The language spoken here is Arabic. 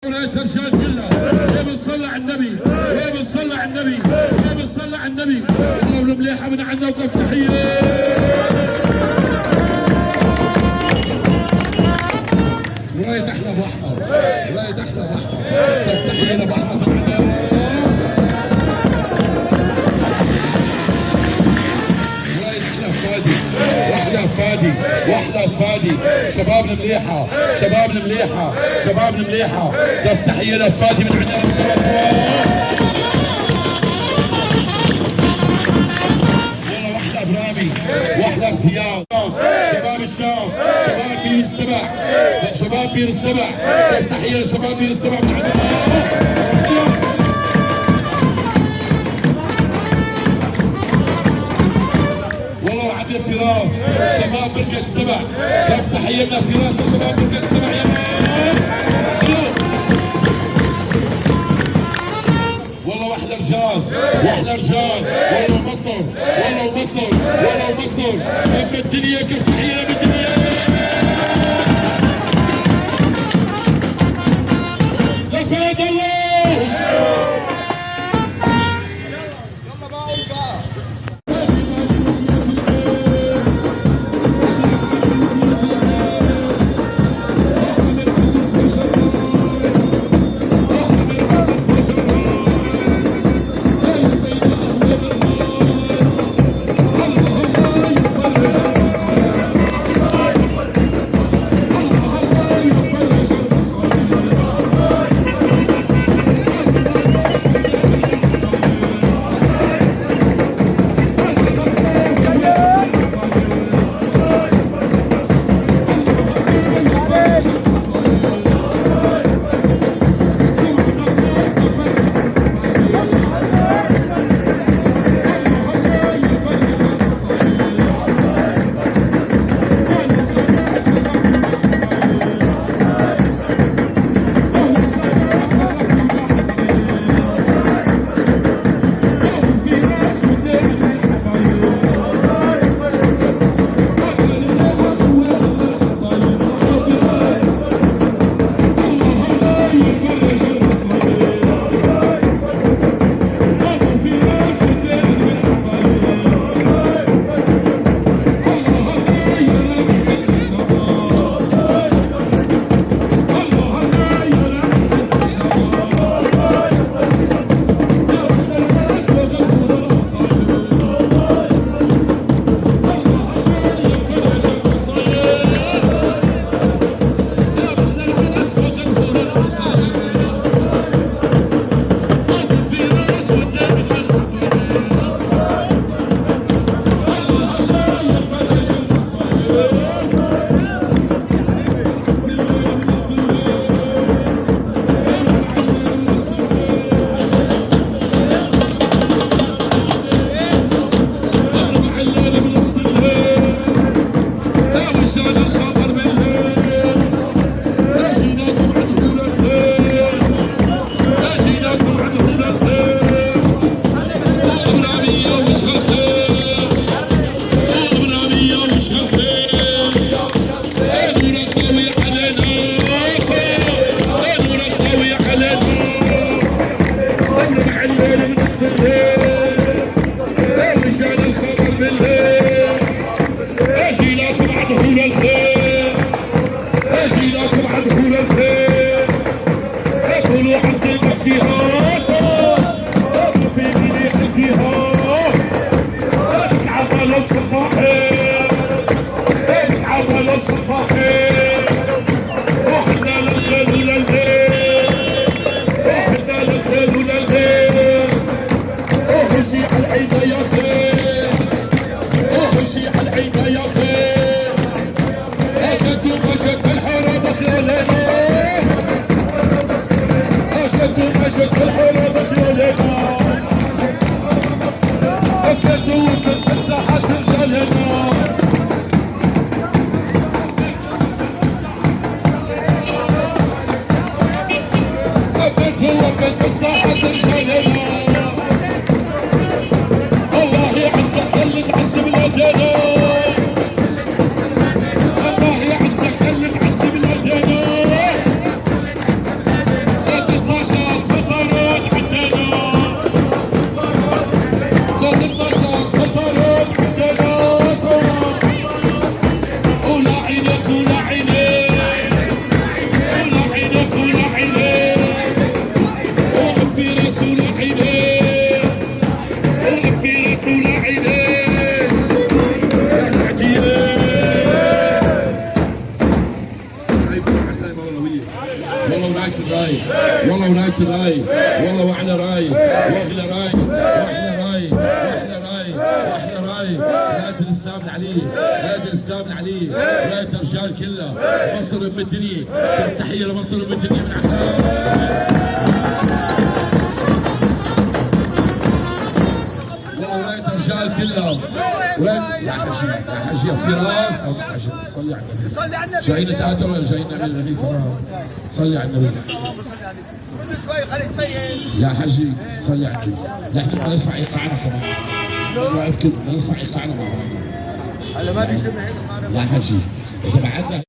ترشاد كلها يا بنصلي على النبي يا بنصلي على النبي يا بنصلي على النبي. والله والمليحه من عندنا وقف تحيه. وراية احلى ابو احمر وراية احلى ابو احمر وقف تحيه لابو احمر من عندنا. واحلى فادي واحلى فادي شبابنا مليحه شبابنا مليحه شبابنا مليحه. كف تحيه لفادي من عندنا والله واحلى برامي واحلى بزياد شباب الشام شباب بير السبع شباب بير السبع. كف تحيه لشباب بير السبع من عندنا. فراس شباب بركة السبع. كيف تحيينا فراس وشباب بركة السبع يا والله واحلى رجال واحلى رجال. والله مصر والله مصر والله مصر اما الدنيا. كيف تحيينا بالدنيا لفاد الله. الراي، والله ولاية الراي، والله واحنا راي، واحنا راي، واحنا راي، واحنا راي، واحنا راي، ولاية الاسلام العلي، ولاية الاسلام العلي، ولاية الرجال كلها، مصر ام الدنيا، كيف تحية لمصر ام الدنيا من عندنا. الرجال كلهم وين يا حجي يا حجي يا فراس او حجي صلي على النبي جايين نتقاتل ولا جايين نعمل رغيف صلي على النبي يا حجي صلي على النبي نحن بدنا نسمع ايقاعنا كمان واقف كده بدنا نسمع ايقاعنا مع بعض يا حجي اذا بعدنا